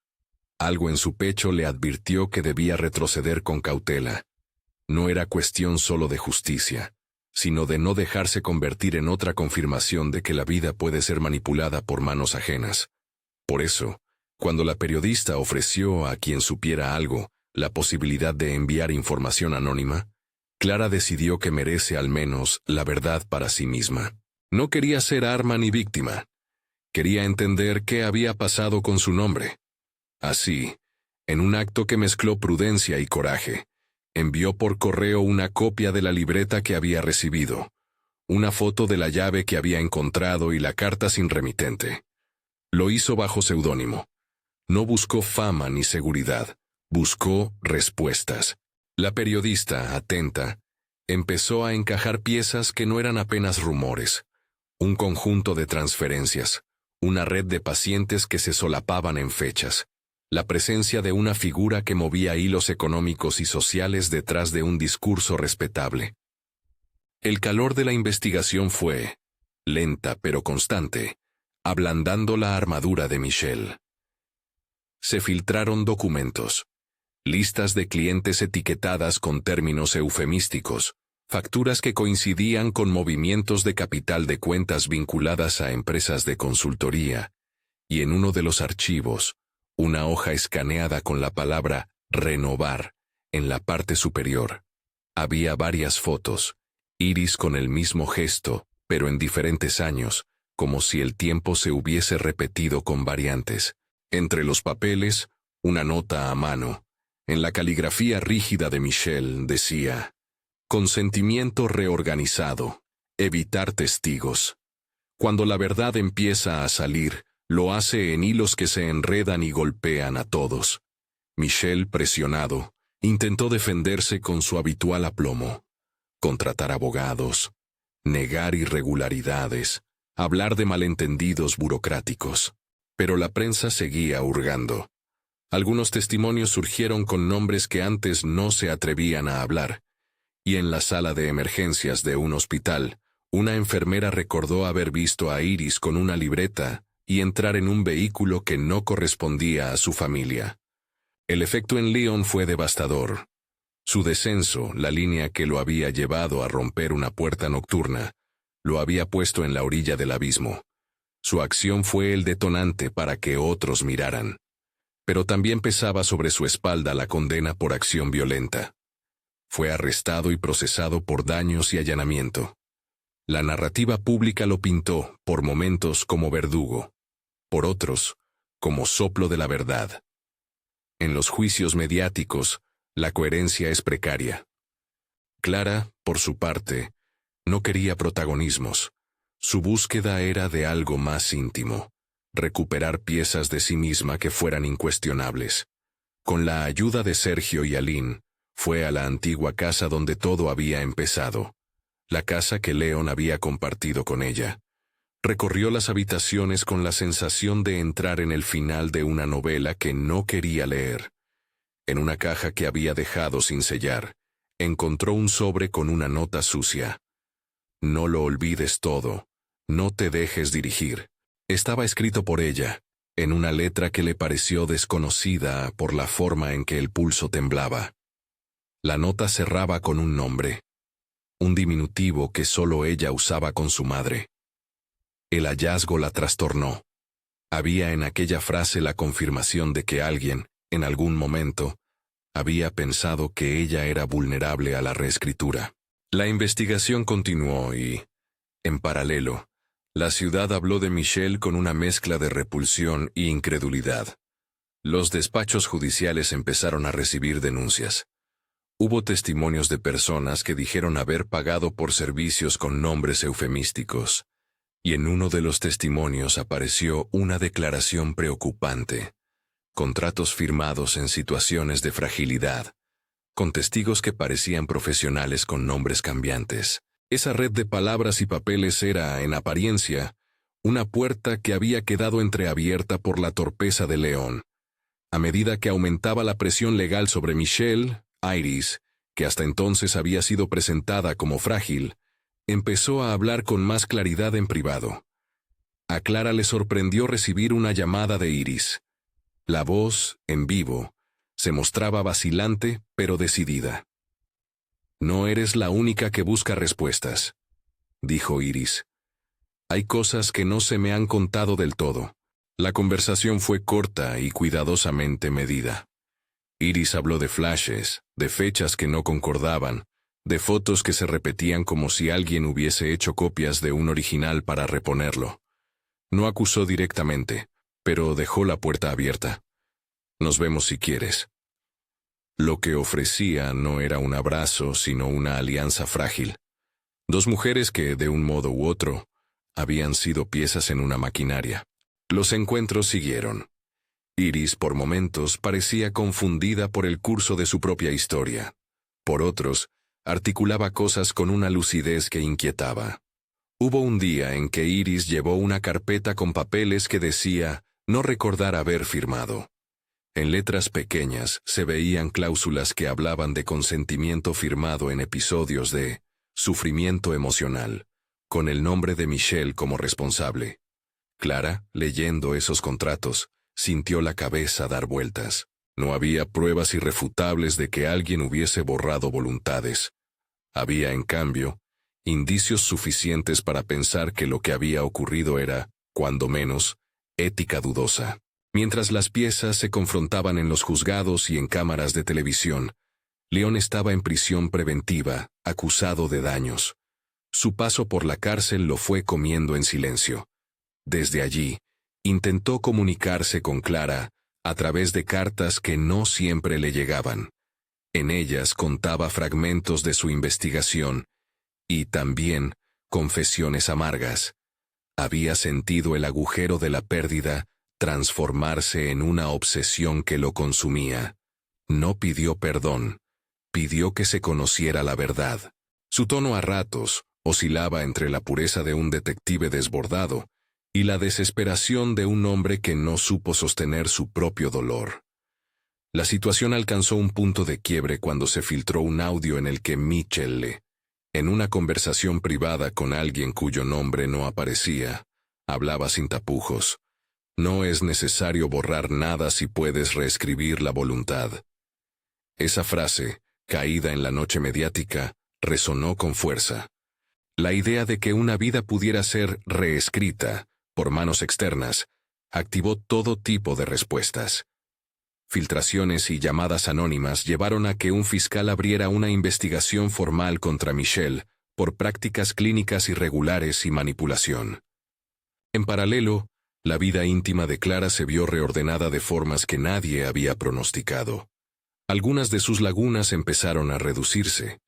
Algo en su pecho le advirtió que debía retroceder con cautela. No era cuestión solo de justicia, sino de no dejarse convertir en otra confirmación de que la vida puede ser manipulada por manos ajenas. Por eso, cuando la periodista ofreció a quien supiera algo la posibilidad de enviar información anónima, Clara decidió que merece al menos la verdad para sí misma. No quería ser arma ni víctima. Quería entender qué había pasado con su nombre. Así, en un acto que mezcló prudencia y coraje, envió por correo una copia de la libreta que había recibido, una foto de la llave que había encontrado y la carta sin remitente. Lo hizo bajo seudónimo. No buscó fama ni seguridad, buscó respuestas. La periodista, atenta, empezó a encajar piezas que no eran apenas rumores, un conjunto de transferencias, una red de pacientes que se solapaban en fechas, la presencia de una figura que movía hilos económicos y sociales detrás de un discurso respetable. El calor de la investigación fue, lenta pero constante, ablandando la armadura de Michelle. Se filtraron documentos, listas de clientes etiquetadas con términos eufemísticos, facturas que coincidían con movimientos de capital de cuentas vinculadas a empresas de consultoría, y en uno de los archivos, una hoja escaneada con la palabra «renovar» en la parte superior. Había varias fotos, Iris con el mismo gesto, pero en diferentes años, como si el tiempo se hubiese repetido con variantes. Entre los papeles, una nota a mano. En la caligrafía rígida de Michelle decía: consentimiento reorganizado, evitar testigos. Cuando la verdad empieza a salir, lo hace en hilos que se enredan y golpean a todos. Michelle, presionado, intentó defenderse con su habitual aplomo. Contratar abogados, negar irregularidades, hablar de malentendidos burocráticos. Pero la prensa seguía hurgando. Algunos testimonios surgieron con nombres que antes no se atrevían a hablar, y en la sala de emergencias de un hospital, una enfermera recordó haber visto a Iris con una libreta y entrar en un vehículo que no correspondía a su familia. El efecto en Leon fue devastador. Su descenso, la línea que lo había llevado a romper una puerta nocturna, lo había puesto en la orilla del abismo. Su acción fue el detonante para que otros miraran. Pero también pesaba sobre su espalda la condena por acción violenta. Fue arrestado y procesado por daños y allanamiento. La narrativa pública lo pintó, por momentos, como verdugo, por otros, como soplo de la verdad. En los juicios mediáticos, la coherencia es precaria. Clara, por su parte, no quería protagonismos. Su búsqueda era de algo más íntimo, recuperar piezas de sí misma que fueran incuestionables. Con la ayuda de Sergio y Aline, fue a la antigua casa donde todo había empezado, la casa que Leon había compartido con ella. Recorrió las habitaciones con la sensación de entrar en el final de una novela que no quería leer. En una caja que había dejado sin sellar, encontró un sobre con una nota sucia. No lo olvides todo. No te dejes dirigir. Estaba escrito por ella, en una letra que le pareció desconocida por la forma en que el pulso temblaba. La nota cerraba con un nombre, un diminutivo que solo ella usaba con su madre. El hallazgo la trastornó. Había en aquella frase la confirmación de que alguien, en algún momento, había pensado que ella era vulnerable a la reescritura. La investigación continuó y, en paralelo, la ciudad habló de Michelle con una mezcla de repulsión y incredulidad. Los despachos judiciales empezaron a recibir denuncias. Hubo testimonios de personas que dijeron haber pagado por servicios con nombres eufemísticos, y en uno de los testimonios apareció una declaración preocupante. Contratos firmados en situaciones de fragilidad, con testigos que parecían profesionales con nombres cambiantes. Esa red de palabras y papeles era, en apariencia, una puerta que había quedado entreabierta por la torpeza de Leon. A medida que aumentaba la presión legal sobre Michelle, Iris, que hasta entonces había sido presentada como frágil, empezó a hablar con más claridad en privado. A Clara le sorprendió recibir una llamada de Iris. La voz, en vivo, se mostraba vacilante pero decidida. «No eres la única que busca respuestas», dijo Iris. «Hay cosas que no se me han contado del todo. La conversación fue corta y cuidadosamente medida. Iris habló de flashes, de fechas que no concordaban, de fotos que se repetían como si alguien hubiese hecho copias de un original para reponerlo. No acusó directamente, pero dejó la puerta abierta. Nos vemos si quieres. Lo que ofrecía no era un abrazo, sino una alianza frágil. Dos mujeres que, de un modo u otro, habían sido piezas en una maquinaria. Los encuentros siguieron. Iris, por momentos, parecía confundida por el curso de su propia historia. Por otros, articulaba cosas con una lucidez que inquietaba. Hubo un día en que Iris llevó una carpeta con papeles que decía no recordar haber firmado. En letras pequeñas se veían cláusulas que hablaban de consentimiento firmado en episodios de sufrimiento emocional, con el nombre de Michelle como responsable. Clara, leyendo esos contratos, sintió la cabeza dar vueltas. No había pruebas irrefutables de que alguien hubiese borrado voluntades. Había, en cambio, indicios suficientes para pensar que lo que había ocurrido era, cuando menos, ética dudosa. Mientras las piezas se confrontaban en los juzgados y en cámaras de televisión, León estaba en prisión preventiva, acusado de daños. Su paso por la cárcel lo fue comiendo en silencio. Desde allí, intentó comunicarse con Clara a través de cartas que no siempre le llegaban. En ellas contaba fragmentos de su investigación y también confesiones amargas. Había sentido el agujero de la pérdida transformarse en una obsesión que lo consumía. No pidió perdón, pidió que se conociera la verdad. Su tono a ratos oscilaba entre la pureza de un detective desbordado y la desesperación de un hombre que no supo sostener su propio dolor. La situación alcanzó un punto de quiebre cuando se filtró un audio en el que Michelle, en una conversación privada con alguien cuyo nombre no aparecía, hablaba sin tapujos. No es necesario borrar nada si puedes reescribir la voluntad. Esa frase, caída en la noche mediática, resonó con fuerza. La idea de que una vida pudiera ser reescrita por manos externas activó todo tipo de respuestas. Filtraciones y llamadas anónimas llevaron a que un fiscal abriera una investigación formal contra Michelle por prácticas clínicas irregulares y manipulación. En paralelo, la vida íntima de Clara se vio reordenada de formas que nadie había pronosticado. Algunas de sus lagunas empezaron a reducirse.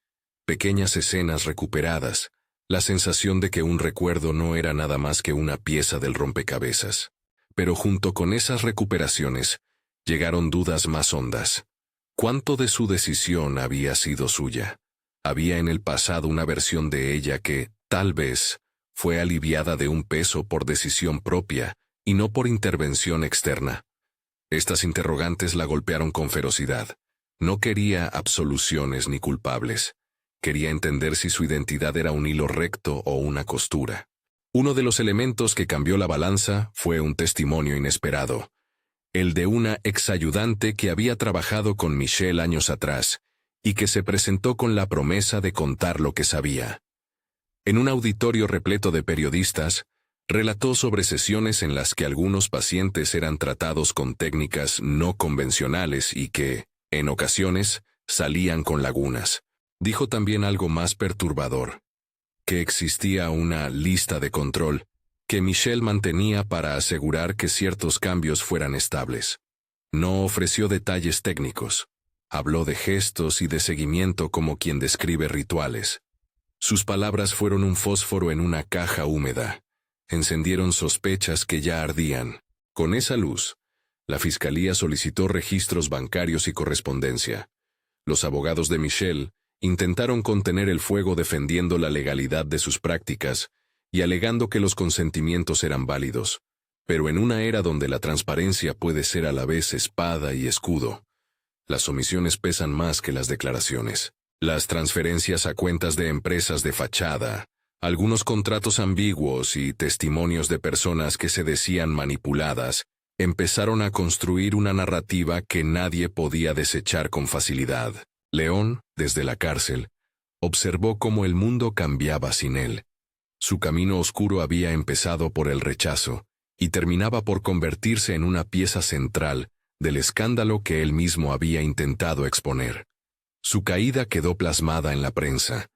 Pequeñas escenas recuperadas, la sensación de que un recuerdo no era nada más que una pieza del rompecabezas. Pero junto con esas recuperaciones, llegaron dudas más hondas. ¿Cuánto de su decisión había sido suya? Había en el pasado una versión de ella que, tal vez, fue aliviada de un peso por decisión propia y no por intervención externa. Estas interrogantes la golpearon con ferocidad. No quería absoluciones ni culpables. Quería entender si su identidad era un hilo recto o una costura. Uno de los elementos que cambió la balanza fue un testimonio inesperado. El de una exayudante que había trabajado con Michelle años atrás y que se presentó con la promesa de contar lo que sabía. En un auditorio repleto de periodistas, relató sobre sesiones en las que algunos pacientes eran tratados con técnicas no convencionales y que, en ocasiones, salían con lagunas. Dijo también algo más perturbador, que existía una lista de control que Michelle mantenía para asegurar que ciertos cambios fueran estables. No ofreció detalles técnicos. Habló de gestos y de seguimiento como quien describe rituales. Sus palabras fueron un fósforo en una caja húmeda. Encendieron sospechas que ya ardían. Con esa luz, la fiscalía solicitó registros bancarios y correspondencia. Los abogados de Michelle intentaron contener el fuego defendiendo la legalidad de sus prácticas y alegando que los consentimientos eran válidos. Pero en una era donde la transparencia puede ser a la vez espada y escudo, las omisiones pesan más que las declaraciones. Las transferencias a cuentas de empresas de fachada, algunos contratos ambiguos y testimonios de personas que se decían manipuladas, empezaron a construir una narrativa que nadie podía desechar con facilidad. León, desde la cárcel, observó cómo el mundo cambiaba sin él. Su camino oscuro había empezado por el rechazo, y terminaba por convertirse en una pieza central del escándalo que él mismo había intentado exponer. Su caída quedó plasmada en la prensa,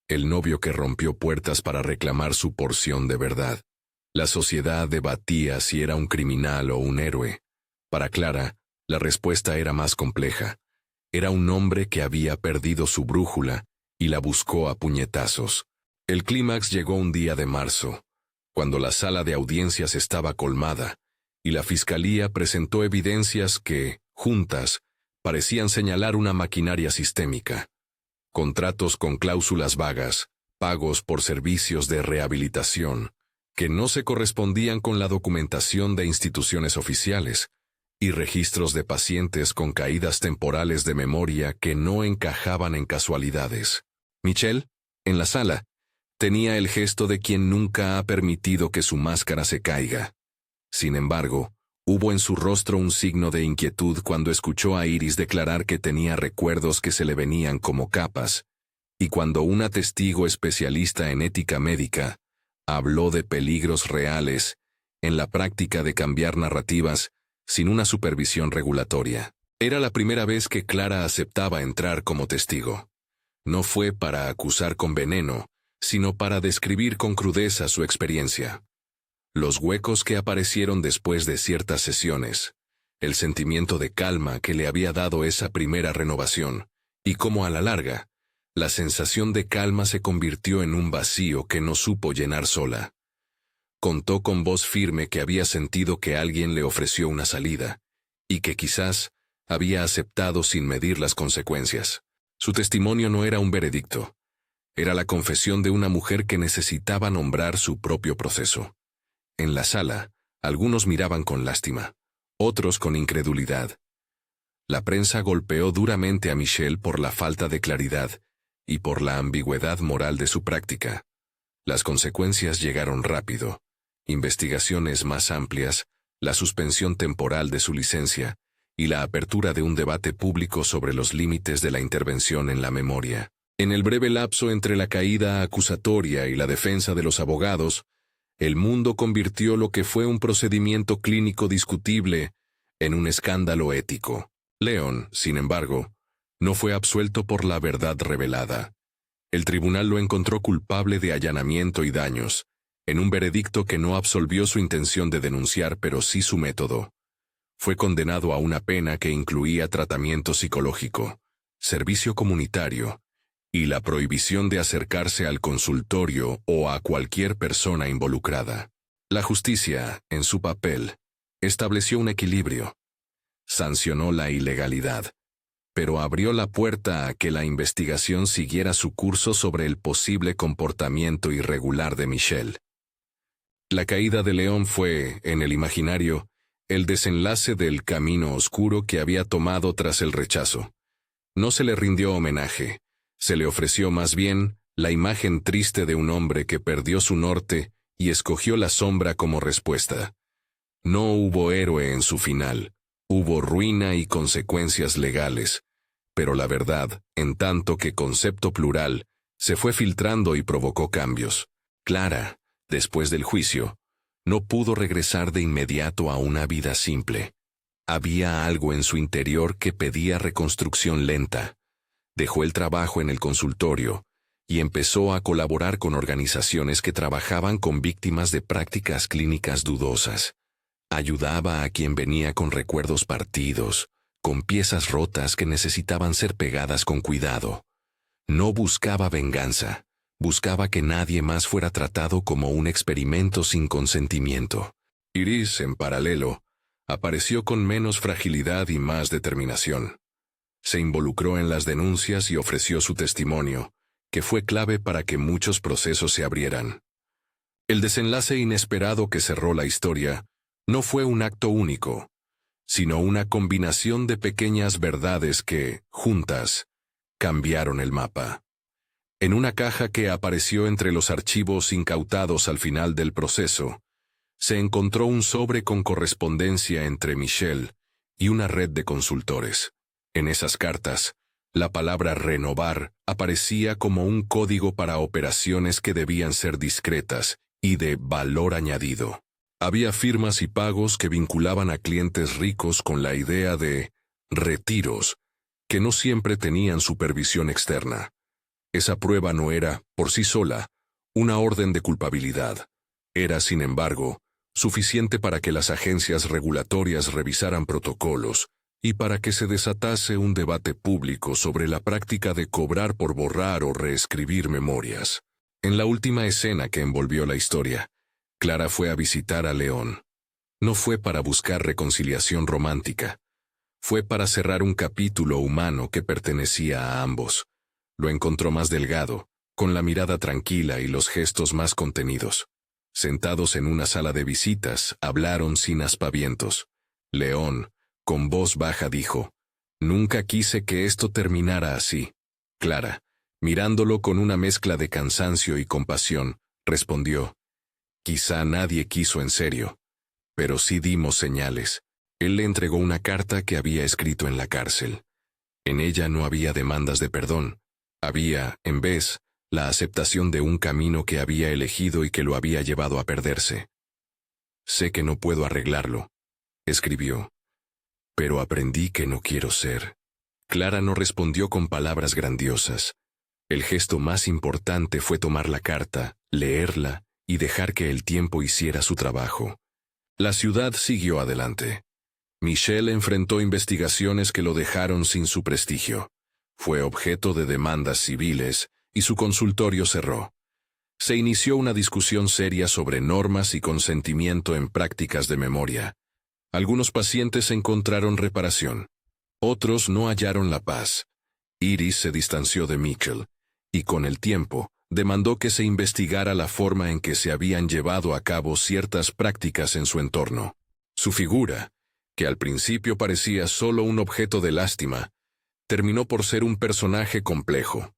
el novio que rompió puertas para reclamar su porción de verdad. La sociedad debatía si era un criminal o un héroe. Para Clara, la respuesta era más compleja. Era un hombre que había perdido su brújula y la buscó a puñetazos. El clímax llegó un día de marzo, cuando la sala de audiencias estaba colmada, y la fiscalía presentó evidencias que, juntas, parecían señalar una maquinaria sistémica. Contratos con cláusulas vagas, pagos por servicios de rehabilitación, que no se correspondían con la documentación de instituciones oficiales, y registros de pacientes con caídas temporales de memoria que no encajaban en casualidades. Michelle, en la sala, tenía el gesto de quien nunca ha permitido que su máscara se caiga. Sin embargo, hubo en su rostro un signo de inquietud cuando escuchó a Iris declarar que tenía recuerdos que se le venían como capas, y cuando una testigo especialista en ética médica habló de peligros reales en la práctica de cambiar narrativas sin una supervisión regulatoria. Era la primera vez que Clara aceptaba entrar como testigo. No fue para acusar con veneno, sino para describir con crudeza su experiencia. Los huecos que aparecieron después de ciertas sesiones, el sentimiento de calma que le había dado esa primera renovación, y cómo a la larga, la sensación de calma se convirtió en un vacío que no supo llenar sola. Contó con voz firme que había sentido que alguien le ofreció una salida, y que quizás había aceptado sin medir las consecuencias. Su testimonio no era un veredicto. Era la confesión de una mujer que necesitaba nombrar su propio proceso. En la sala, algunos miraban con lástima, otros con incredulidad. La prensa golpeó duramente a Michelle por la falta de claridad y por la ambigüedad moral de su práctica. Las consecuencias llegaron rápido. Investigaciones más amplias, la suspensión temporal de su licencia y la apertura de un debate público sobre los límites de la intervención en la memoria. En el breve lapso entre la caída acusatoria y la defensa de los abogados, el mundo convirtió lo que fue un procedimiento clínico discutible en un escándalo ético. Leon, sin embargo, no fue absuelto por la verdad revelada. El tribunal lo encontró culpable de allanamiento y daños, en un veredicto que no absolvió su intención de denunciar pero sí su método. Fue condenado a una pena que incluía tratamiento psicológico, servicio comunitario, y la prohibición de acercarse al consultorio o a cualquier persona involucrada. La justicia, en su papel, estableció un equilibrio. Sancionó la ilegalidad, pero abrió la puerta a que la investigación siguiera su curso sobre el posible comportamiento irregular de Michelle. La caída de León fue, en el imaginario, el desenlace del camino oscuro que había tomado tras el rechazo. No se le rindió homenaje, se le ofreció más bien la imagen triste de un hombre que perdió su norte y escogió la sombra como respuesta. No hubo héroe en su final, hubo ruina y consecuencias legales, pero la verdad, en tanto que concepto plural, se fue filtrando y provocó cambios. Clara, después del juicio, no pudo regresar de inmediato a una vida simple. Había algo en su interior que pedía reconstrucción lenta. Dejó el trabajo en el consultorio y empezó a colaborar con organizaciones que trabajaban con víctimas de prácticas clínicas dudosas. Ayudaba a quien venía con recuerdos partidos, con piezas rotas que necesitaban ser pegadas con cuidado. No buscaba venganza. Buscaba que nadie más fuera tratado como un experimento sin consentimiento. Iris, en paralelo, apareció con menos fragilidad y más determinación. Se involucró en las denuncias y ofreció su testimonio, que fue clave para que muchos procesos se abrieran. El desenlace inesperado que cerró la historia no fue un acto único, sino una combinación de pequeñas verdades que, juntas, cambiaron el mapa. En una caja que apareció entre los archivos incautados al final del proceso, se encontró un sobre con correspondencia entre Michelle y una red de consultores. En esas cartas, la palabra renovar aparecía como un código para operaciones que debían ser discretas y de valor añadido. Había firmas y pagos que vinculaban a clientes ricos con la idea de retiros, que no siempre tenían supervisión externa. Esa prueba no era, por sí sola, una orden de culpabilidad. Era, sin embargo, suficiente para que las agencias regulatorias revisaran protocolos y para que se desatase un debate público sobre la práctica de cobrar por borrar o reescribir memorias. En la última escena que envolvió la historia, Clara fue a visitar a León. No fue para buscar reconciliación romántica. Fue para cerrar un capítulo humano que pertenecía a ambos. Lo encontró más delgado, con la mirada tranquila y los gestos más contenidos. Sentados en una sala de visitas, hablaron sin aspavientos. León, con voz baja, dijo: «Nunca quise que esto terminara así». Clara, mirándolo con una mezcla de cansancio y compasión, respondió: «Quizá nadie quiso en serio, pero sí dimos señales». Él le entregó una carta que había escrito en la cárcel. En ella no había demandas de perdón. Había, en vez, la aceptación de un camino que había elegido y que lo había llevado a perderse. «Sé que no puedo arreglarlo», escribió, «pero aprendí que no quiero ser». Clara no respondió con palabras grandiosas. El gesto más importante fue tomar la carta, leerla y dejar que el tiempo hiciera su trabajo. La ciudad siguió adelante. Michel enfrentó investigaciones que lo dejaron sin su prestigio. Fue objeto de demandas civiles y su consultorio cerró. Se inició una discusión seria sobre normas y consentimiento en prácticas de memoria. Algunos pacientes encontraron reparación. Otros no hallaron la paz. Iris se distanció de Michel y con el tiempo demandó que se investigara la forma en que se habían llevado a cabo ciertas prácticas en su entorno. Su figura, que al principio parecía solo un objeto de lástima, terminó por ser un personaje complejo.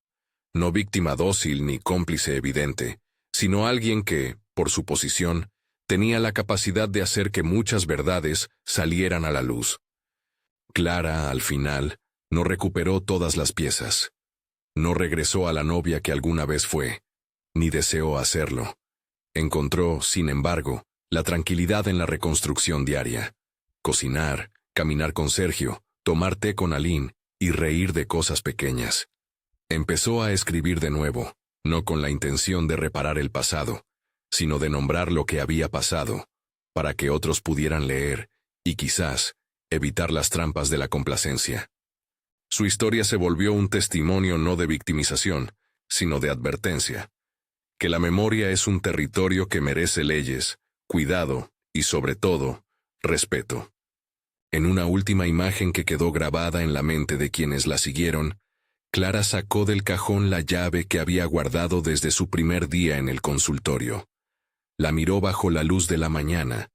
No víctima dócil ni cómplice evidente, sino alguien que, por su posición, tenía la capacidad de hacer que muchas verdades salieran a la luz. Clara, al final, no recuperó todas las piezas. No regresó a la novia que alguna vez fue, ni deseó hacerlo. Encontró, sin embargo, la tranquilidad en la reconstrucción diaria. Cocinar, caminar con Sergio, tomar té con Aline y reír de cosas pequeñas. Empezó a escribir de nuevo, no con la intención de reparar el pasado, sino de nombrar lo que había pasado, para que otros pudieran leer y quizás evitar las trampas de la complacencia. Su historia se volvió un testimonio no de victimización, sino de advertencia. Que la memoria es un territorio que merece leyes, cuidado y, sobre todo, respeto. En una última imagen que quedó grabada en la mente de quienes la siguieron, Clara sacó del cajón la llave que había guardado desde su primer día en el consultorio. La miró bajo la luz de la mañana,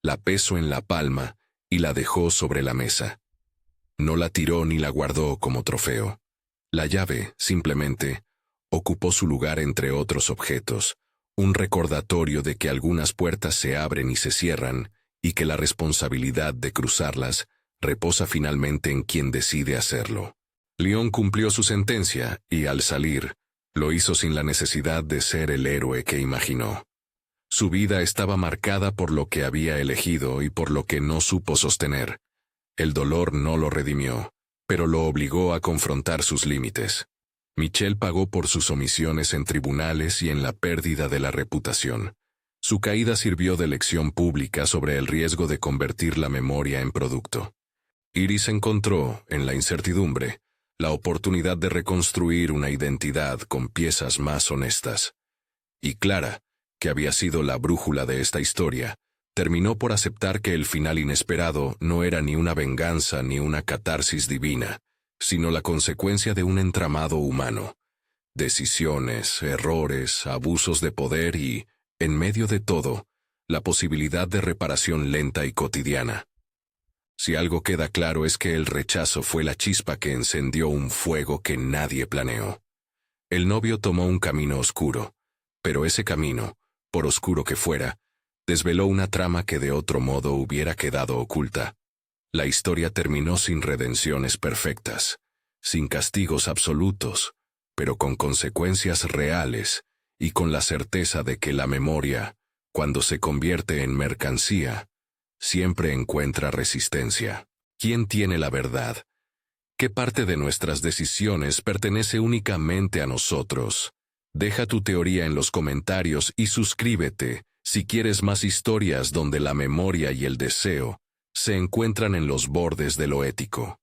la pesó en la palma y la dejó sobre la mesa. No la tiró ni la guardó como trofeo. La llave, simplemente, ocupó su lugar entre otros objetos, un recordatorio de que algunas puertas se abren y se cierran, y que la responsabilidad de cruzarlas reposa finalmente en quien decide hacerlo. León cumplió su sentencia y, al salir, lo hizo sin la necesidad de ser el héroe que imaginó. Su vida estaba marcada por lo que había elegido y por lo que no supo sostener. El dolor no lo redimió, pero lo obligó a confrontar sus límites. Michel pagó por sus omisiones en tribunales y en la pérdida de la reputación. Su caída sirvió de lección pública sobre el riesgo de convertir la memoria en producto. Iris encontró, en la incertidumbre, la oportunidad de reconstruir una identidad con piezas más honestas. Y Clara, que había sido la brújula de esta historia, terminó por aceptar que el final inesperado no era ni una venganza ni una catarsis divina, sino la consecuencia de un entramado humano. Decisiones, errores, abusos de poder y, en medio de todo, la posibilidad de reparación lenta y cotidiana. Si algo queda claro es que el rechazo fue la chispa que encendió un fuego que nadie planeó. El novio tomó un camino oscuro, pero ese camino, por oscuro que fuera, desveló una trama que de otro modo hubiera quedado oculta. La historia terminó sin redenciones perfectas, sin castigos absolutos, pero con consecuencias reales y con la certeza de que la memoria, Cuando se convierte en mercancía, siempre encuentra resistencia. ¿Quién tiene la verdad? ¿Qué parte de nuestras decisiones pertenece únicamente a nosotros? Deja tu teoría en los comentarios y suscríbete si quieres más historias donde la memoria y el deseo se encuentran en los bordes de lo ético.